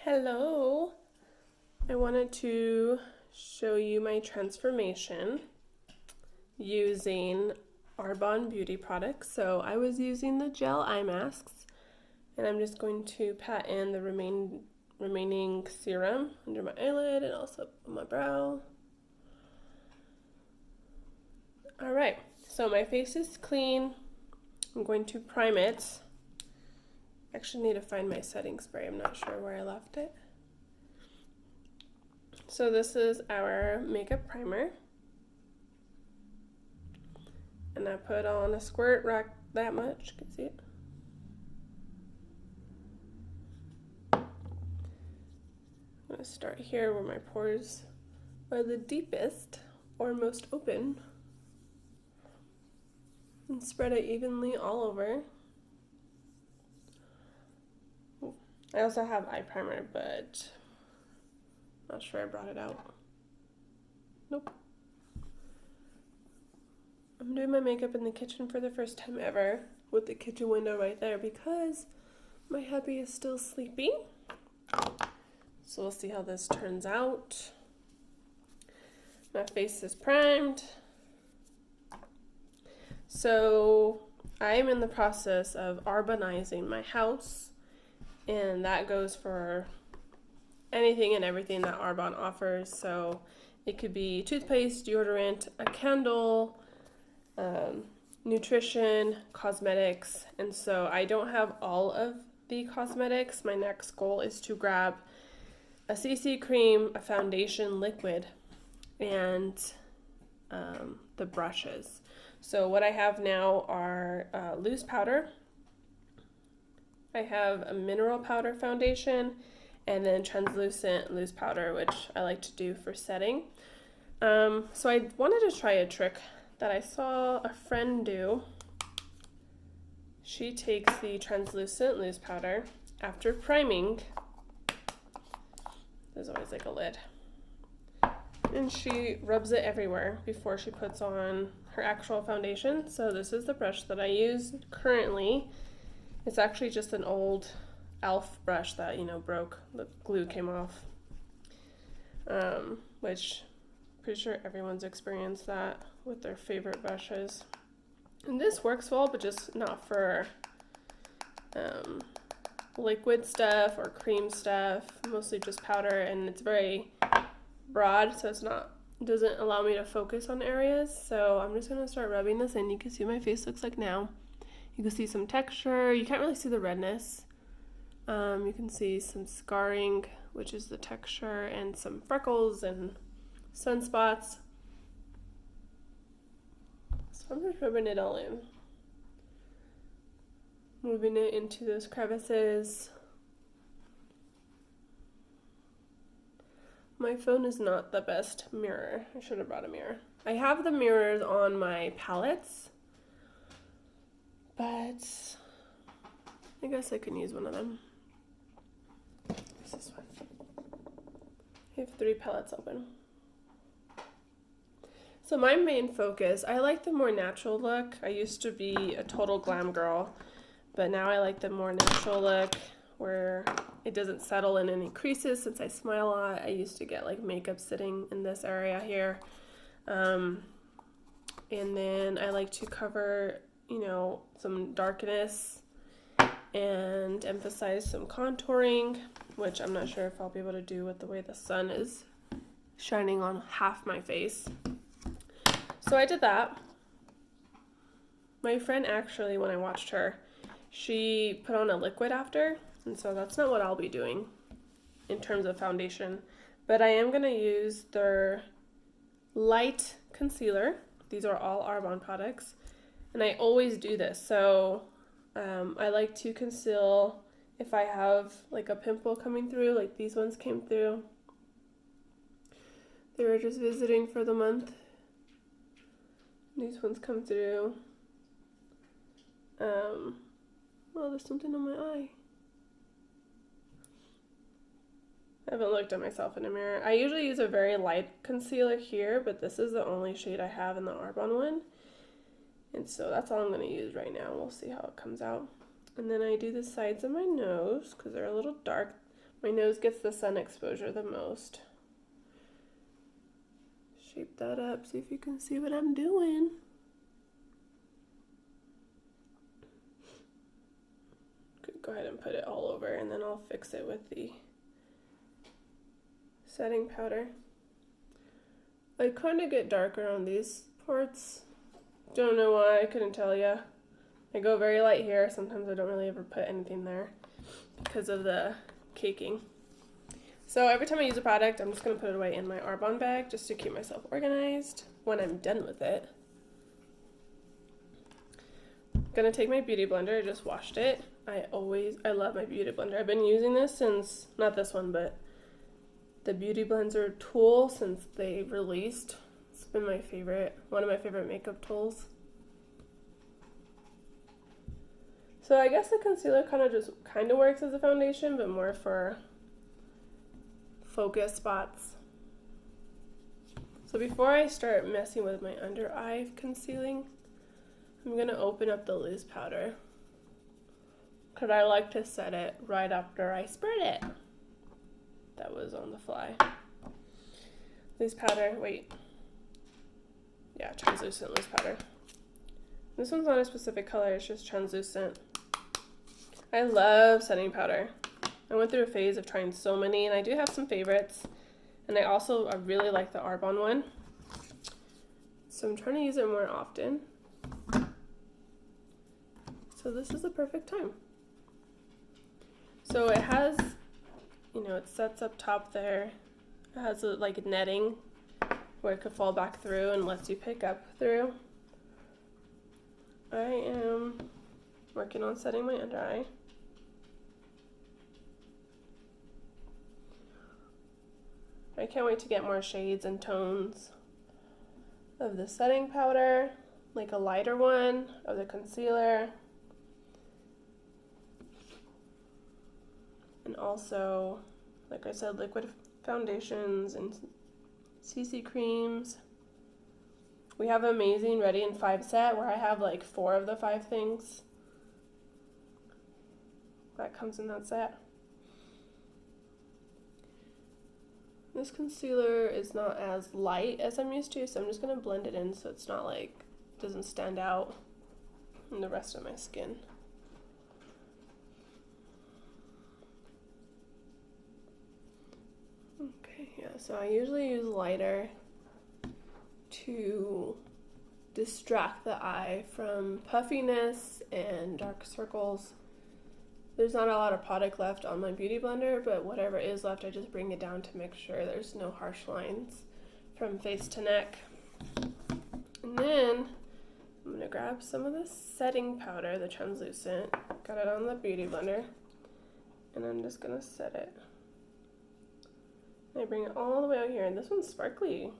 Hello, I wanted to show you my transformation using Arbonne beauty products. So I was using the gel eye masks, and I'm just going to pat in the remaining serum under my eyelid and also on my brow. All right, so my face is clean. I'm going to prime it. I actually need to find my setting spray. I'm not sure where I left it. So this is our makeup primer. And I put on a squirt, that much, you can see it. I'm gonna start here where my pores are the deepest or most open. And spread it evenly all over. I also have eye primer, but not sure I brought it out. Nope. I'm doing my makeup in the kitchen for the first time ever with the kitchen window right there because my hubby is still sleeping. So we'll see how this turns out. My face is primed. So I'm in the process of Arbonizing my house, and that goes for anything and everything that Arbonne offers. So it could be toothpaste, deodorant, a candle, nutrition, cosmetics. And so I don't have all of the cosmetics. My next goal is to grab a CC cream, a foundation liquid, and the brushes. So what I have now are loose powder. I have a mineral powder foundation and then translucent loose powder, which I like to do for setting. So I wanted to try a trick that I saw a friend do. She takes the translucent loose powder after priming. There's always like a lid. And she rubs it everywhere before she puts on her actual foundation. So this is the brush that I use currently. It's actually just an old e.l.f. brush that, broke. The glue came off. Which, pretty sure everyone's experienced that with their favorite brushes. And this works well, but just not for liquid stuff or cream stuff. Mostly just powder, and it's very broad, so it doesn't allow me to focus on areas. So I'm just gonna start rubbing this in. You can see what my face looks like now. You can see some texture. You can't really see the redness. You can see some scarring, which is the texture, and some freckles and sunspots. So I'm just rubbing it all in. Moving it into those crevices. My phone is not the best mirror. I should have brought a mirror. I have the mirrors on my palettes, but I guess I can use one of them. What's this one? I have 3 palettes open. So my main focus, I like the more natural look. I used to be a total glam girl, but now I like the more natural look where it doesn't settle in any creases. Since I smile a lot, I used to get like makeup sitting in this area here. And then I like to cover, some darkness and emphasize some contouring, which I'm not sure if I'll be able to do with the way the sun is shining on half my face. So I did that. My friend actually, when I watched her, she put on a liquid after, and so that's not what I'll be doing in terms of foundation. But I am going to use their light concealer. These are all Arbonne products, and I always do this. So I like to conceal if I have like a pimple coming through, like these ones came through. They were just visiting for the month. These ones come through. Well, there's something on my eye. I haven't looked at myself in a mirror. I usually use a very light concealer here, but this is the only shade I have in the Arbonne one. And so that's all I'm going to use right now. We'll see how it comes out. And then I do the sides of my nose because they're a little dark. My nose gets the sun exposure the most. Shape that up, see if you can see what I'm doing. Go ahead and put it all over, and then I'll fix it with the setting powder. I kind of get darker on these parts. Don't know why, I couldn't tell you. I go very light here. Sometimes I don't really ever put anything there because of the caking. So every time I use a product, I'm just going to put it away in my Arbonne bag just to keep myself organized when I'm done with it. I'm going to take my beauty blender. I just washed it. I love my beauty blender. I've been using this since, not this one, but the Beauty Blender tool since they released. It's been my favorite, one of my favorite makeup tools. So I guess the concealer kind of works as a foundation, but more for focus spots. So before I start messing with my under eye concealing, I'm gonna open up the loose powder because I like to set it right after I spread it. That was on the fly. Loose powder, translucent loose powder. This one's not a specific color, it's just translucent. I love setting powder. I went through a phase of trying so many, and I do have some favorites. And I really like the Arbonne one. So I'm trying to use it more often. So this is the perfect time. So it has, it sets up top there. It has like netting where it could fall back through and lets you pick up through. I am working on setting my under eye. I can't wait to get more shades and tones of the setting powder, like a lighter one of the concealer. And also, like I said, liquid foundations and CC creams. We have an amazing Ready in 5 set where I have like 4 of the 5 things that comes in that set. This concealer is not as light as I'm used to, so I'm just going to blend it in so it's not doesn't stand out in the rest of my skin. Okay, yeah, so I usually use lighter to distract the eye from puffiness and dark circles. There's not a lot of product left on my beauty blender, but whatever is left, I just bring it down to make sure there's no harsh lines from face to neck. And then I'm gonna grab some of the setting powder, the translucent, got it on the beauty blender, and I'm just gonna set it. And I bring it all the way out here, and this one's sparkly.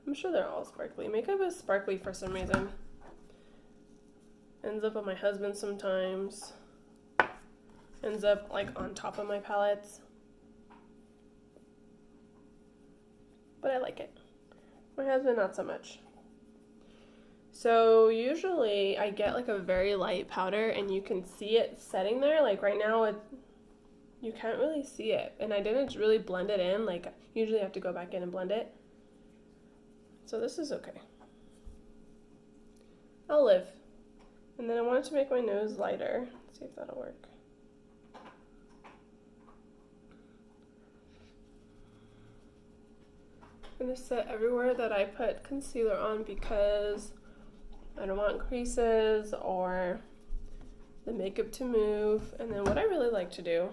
I'm sure they're all sparkly. Makeup is sparkly for some reason. Ends up on my husband sometimes. Ends up on top of my palettes. But I like it. My husband, not so much. So usually I get a very light powder and you can see it setting there. Like right now, you can't really see it. And I didn't really blend it in. Usually I have to go back in and blend it. So this is okay. I'll live. And then I wanted to make my nose lighter. Let's see if that'll work. I'm going to set everywhere that I put concealer on because I don't want creases or the makeup to move. And then what I really like to do,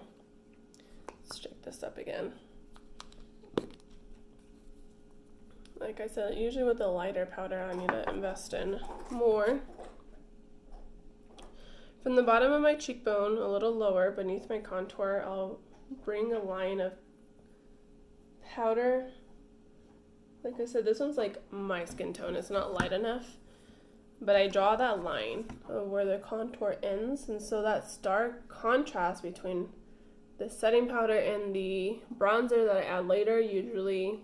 let's check this up again. Like I said, usually with the lighter powder, I need to invest in more. From the bottom of my cheekbone, a little lower beneath my contour, I'll bring a line of powder. Like I said, this one's my skin tone. It's not light enough. But I draw that line of where the contour ends. And so that stark contrast between the setting powder and the bronzer that I add later usually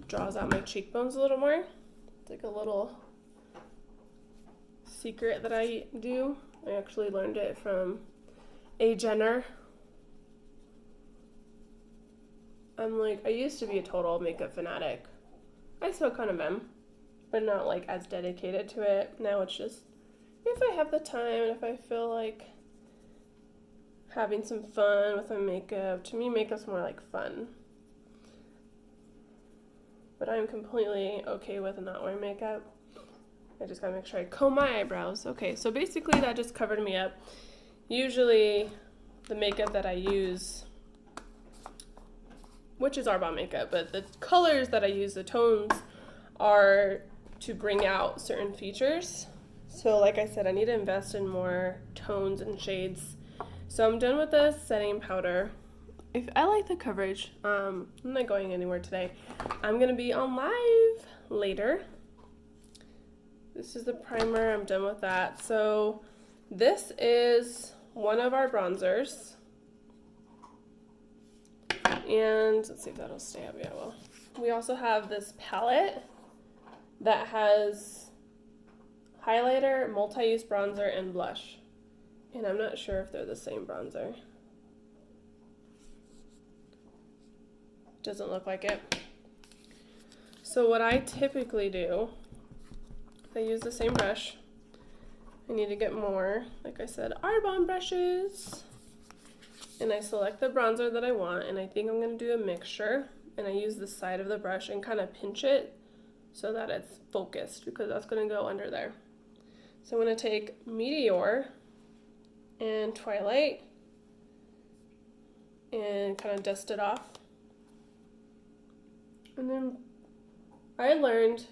draws out my cheekbones a little more. It's a little secret that I do. I actually learned it from a Jenner. I used to be a total makeup fanatic. I still kind of am, but not like as dedicated to it. Now it's just if I have the time and if I feel like having some fun with my makeup. To me, makeup's more like fun. But I'm completely okay with not wearing makeup. I just gotta make sure I comb my eyebrows. Okay, so basically that just covered me up. Usually the makeup that I use, which is Arbonne makeup, but the colors that I use, the tones, are to bring out certain features. So like I said, I need to invest in more tones and shades. So I'm done with the setting powder. If I like the coverage, I'm not going anywhere today. I'm gonna be on live later. This is the primer, I'm done with that. So this is one of our bronzers. And let's see if that'll stay up. Yeah, well. We also have this palette that has highlighter, multi-use bronzer, and blush. And I'm not sure if they're the same bronzer. Doesn't look like it. So what I typically do, I use the same brush. I need to get more, like I said, Arbonne brushes. And I select the bronzer that I want, and I think I'm going to do a mixture. And I use the side of the brush and kind of pinch it so that it's focused, because that's going to go under there. So I'm going to take Meteor and Twilight and kind of dust it off. And then I learned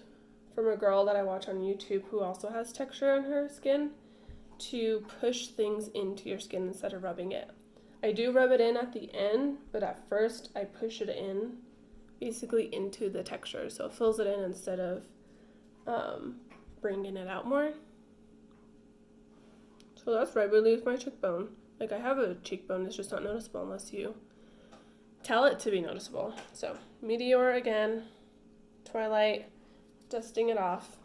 from a girl that I watch on YouTube who also has texture on her skin to push things into your skin instead of rubbing it. I do rub it in at the end, but at first I push it in basically into the texture, so it fills it in instead of bringing it out more. So that's where I relieve my cheekbone. Like, I have a cheekbone, it's just not noticeable unless you tell it to be noticeable. So Meteor again, Twilight, dusting it off.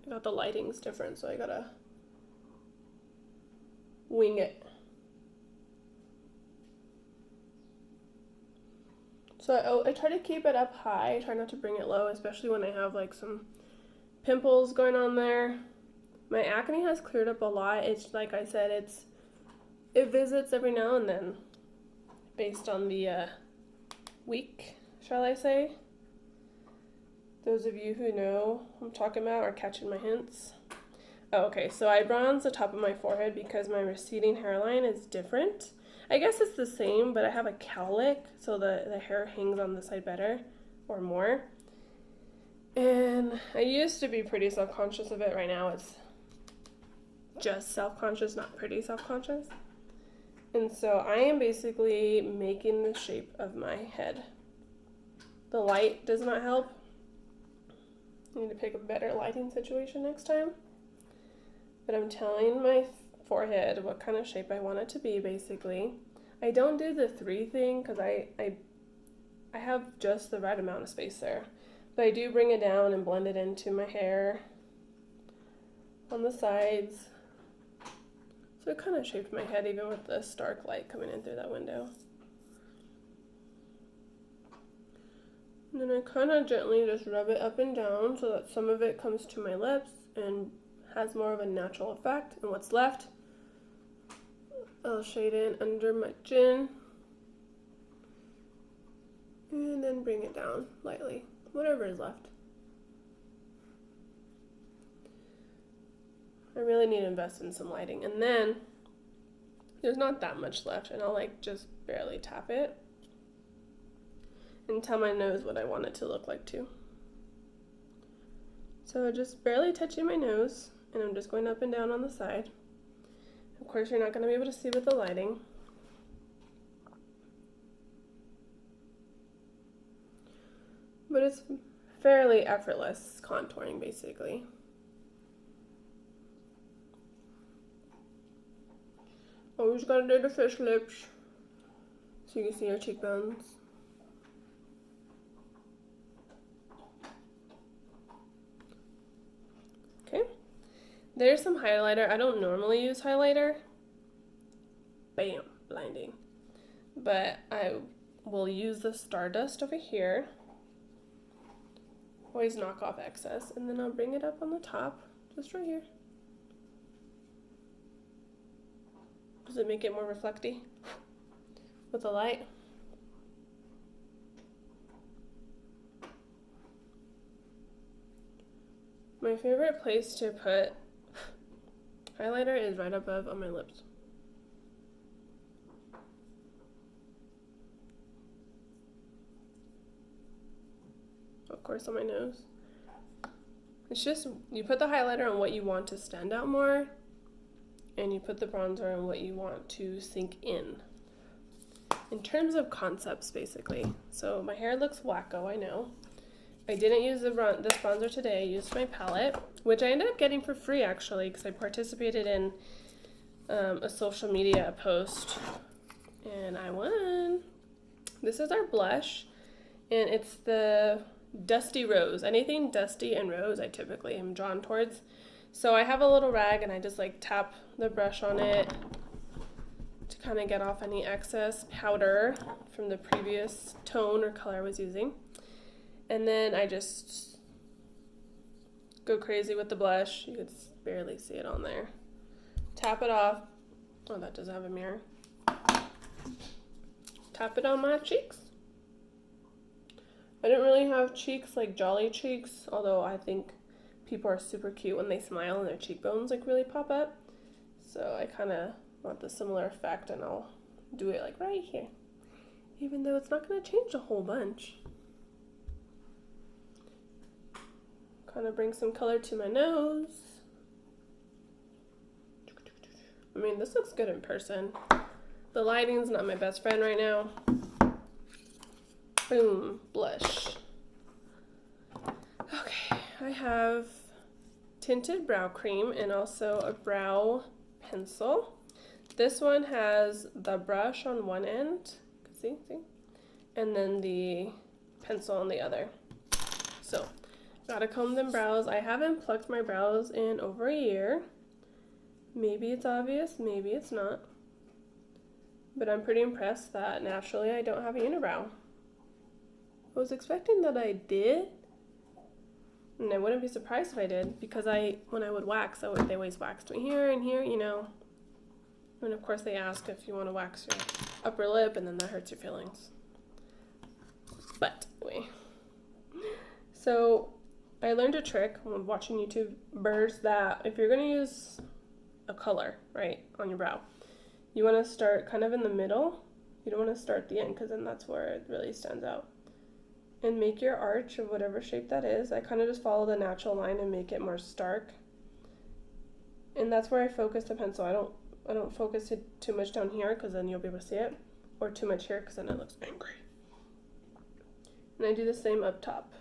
I got the lighting's different, so I gotta wing it. So I try to keep it up high, I try not to bring it low, especially when I have like some pimples going on there. My acne has cleared up a lot. It's like I said, it visits every now and then based on the week, shall I say. Those of you who know what I'm talking about are catching my hints. Oh, okay, so I bronze the top of my forehead because my receding hairline is different. I guess it's the same, but I have a cowlick, so the hair hangs on the side better or more. And I used to be pretty self-conscious of it. Right now it's just self-conscious, not pretty self-conscious. And so I am basically making the shape of my head. The light does not help. I need to pick a better lighting situation next time. But I'm telling my forehead what kind of shape I want it to be, basically. I don't do the 3 thing because I have just the right amount of space there. But I do bring it down and blend it into my hair on the sides. So it kind of shaped my head even with the stark light coming in through that window. And then I kind of gently just rub it up and down so that some of it comes to my lips and has more of a natural effect. And what's left, I'll shade in under my chin. And then bring it down lightly, whatever is left. I really need to invest in some lighting. And then there's not that much left, and I'll like just barely tap it and tell my nose what I want it to look like too. So just barely touching my nose, and I'm just going up and down on the side. Of course, you're not going to be able to see with the lighting. But it's fairly effortless contouring, basically. Always gotta do the fish lips so you can see your cheekbones. Okay, there's some highlighter. I don't normally use highlighter. Bam, blinding. but I will use the Stardust over here. Always knock off excess, and then I'll bring it up on the top, just right here. Does it make it more reflecty with the light? My favorite place to put highlighter is right above on my lips. Of course on my nose. It's just, you put the highlighter on what you want to stand out more, and you put the bronzer on what you want to sink in terms of concepts, basically. So my hair looks wacko, I know. I didn't use this bronzer today. I used my palette, which I ended up getting for free, actually, because I participated in a social media post, and I won. This is our blush, and it's the Dusty Rose. Anything dusty and rose I typically am drawn towards. So I have a little rag, and I just like tap the brush on it to kind of get off any excess powder from the previous tone or color I was using. And then I just go crazy with the blush. You could barely see it on there. Tap it off. Oh, that doesn't have a mirror. Tap it on my cheeks. I don't really have cheeks like jolly cheeks, although I think people are super cute when they smile and their cheekbones like really pop up. So I kind of want the similar effect, and I'll do it like right here, even though it's not going to change a whole bunch. Kind of bring some color to my nose. I mean, this looks good in person. The lighting's not my best friend right now. Boom, blush. Okay, I have tinted brow cream and also a brow pencil. This one has the brush on one end, see, and then the pencil on the other. So, gotta comb them brows. I haven't plucked my brows in over a year. Maybe it's obvious, maybe it's not. But I'm pretty impressed that naturally I don't have a unibrow. I was expecting that I did, and I wouldn't be surprised if I did, because when I would wax, they always waxed me here and here, you know. And of course they ask if you want to wax your upper lip, and then that hurts your feelings. But anyway, so I learned a trick when watching YouTubers that if you're going to use a color, right, on your brow, you want to start kind of in the middle. You don't want to start at the end, because then that's where it really stands out. And make your arch of whatever shape that is. I kind of just follow the natural line and make it more stark. And that's where I focus the pencil. I don't focus it too much down here, because then you'll be able to see it, or too much here, because then it looks angry. And I do the same up top.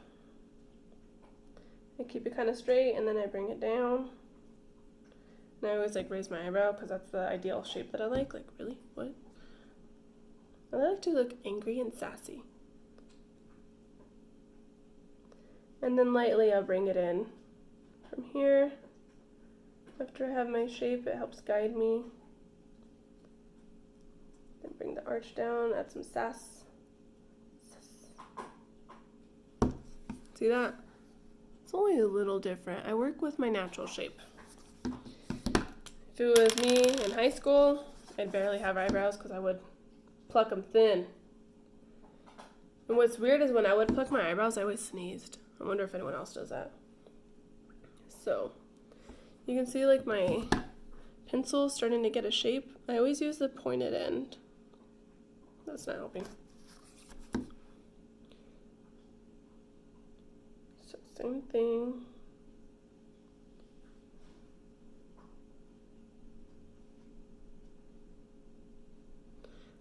I keep it kind of straight, and then I bring it down. And I always like raise my eyebrow, because that's the ideal shape that I like. Like, really? What? I like to look angry and sassy. And then lightly I'll bring it in from here. After I have my shape, it helps guide me. Then bring the arch down, add some sass. See that? It's only a little different. I work with my natural shape. If it was me in high school, I'd barely have eyebrows, because I would pluck them thin. And what's weird is when I would pluck my eyebrows, I always sneezed. I wonder if anyone else does that. So, you can see like my pencil is starting to get a shape. I always use the pointed end. That's not helping. So, same thing.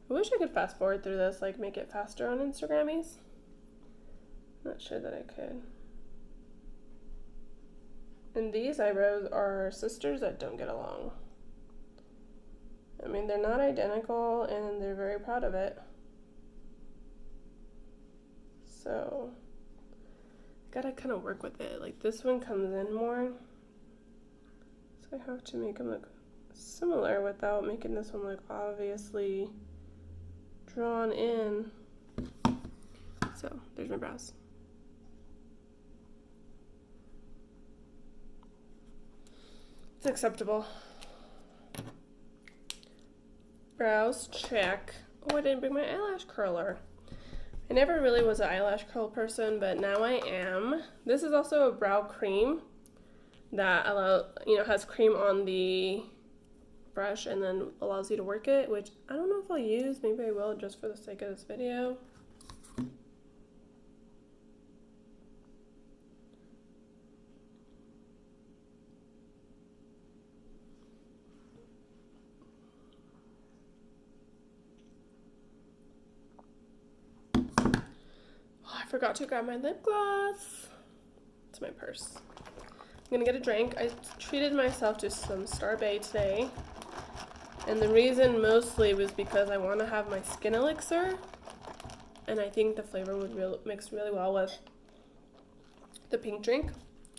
I wish I could fast forward through this, like make it faster on Instagrammies. Not sure that I could. And these eyebrows are sisters that don't get along. I mean, they're not identical, and they're very proud of it. So, gotta kind of work with it. Like, this one comes in more. So I have to make them look similar without making this one look obviously drawn in. So there's my brows. It's acceptable. Brows, check. Oh, I didn't bring my eyelash curler. I never really was an eyelash curl person, but now I am. This is also a brow cream that has cream on the brush and then allows you to work it, which I don't know if I'll use. Maybe I will just for the sake of this video. I forgot to grab my lip gloss. It's my purse. I'm gonna get a drink. I treated myself to some Starbay today. And the reason mostly was because I want to have my skin elixir. And I think the flavor would mix really well with the pink drink.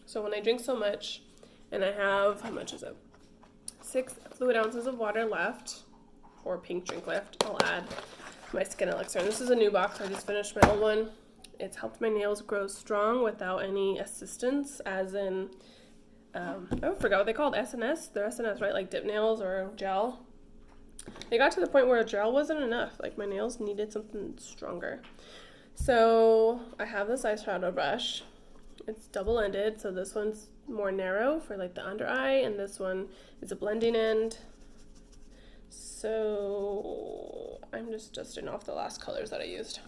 So when I drink so much, and I have, how much is it? 6 fluid ounces of water left, or pink drink left, I'll add my skin elixir. And this is a new box. I just finished my old one. It's helped my nails grow strong without any assistance, as in, I forgot what they called, SNS? They're SNS, right? Like dip nails or gel. It got to the point where gel wasn't enough. Like my nails needed something stronger. So I have this eyeshadow brush. It's double-ended, so this one's more narrow for like the under eye, and this one is a blending end. So I'm just dusting off the last colors that I used.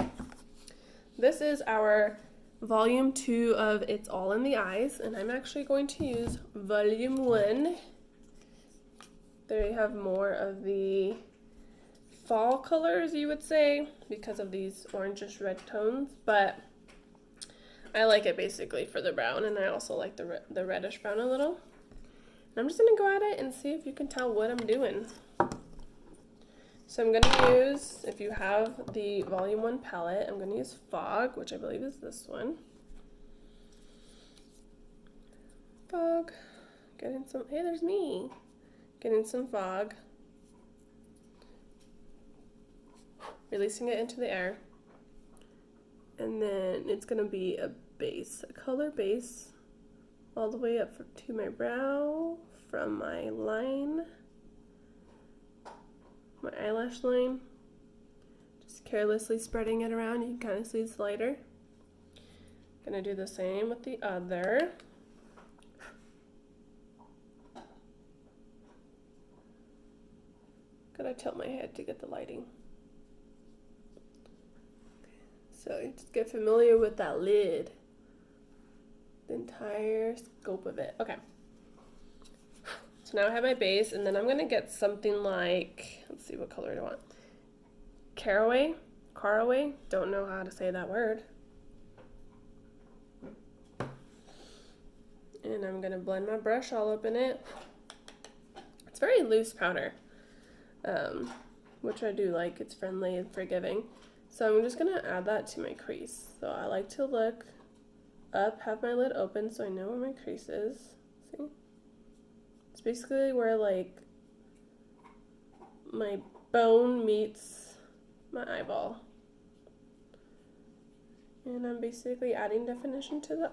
This is our volume 2 of It's All in the Eyes, and I'm actually going to use volume 1. There you have more of the fall colors, you would say, because of these orangish red tones, but I like it basically for the brown, and I also like the reddish brown a little. And I'm just going to go at it and see if you can tell what I'm doing. So I'm going to use, if you have the volume 1 palette, I'm going to use Fog, which I believe is this one. Fog. Getting some, hey, there's me. Getting some fog. Releasing it into the air. And then it's going to be a base, a color base, all the way up to my brow, from my line, my eyelash line. Just carelessly spreading it around. You can kind of see it's lighter. Gonna do the same with the other. Gotta tilt my head to get the lighting. So you just get familiar with that lid. The entire scope of it. Okay. So now I have my base, and then I'm gonna get something like, let's see, what color do I want? Caraway, don't know how to say that word. And I'm gonna blend my brush all up in it. It's very loose powder, which I do like. It's friendly and forgiving. So I'm just gonna add that to my crease. So I like to look up, have my lid open so I know where my crease is. See? It's basically where like my bone meets my eyeball. And I'm basically adding definition to the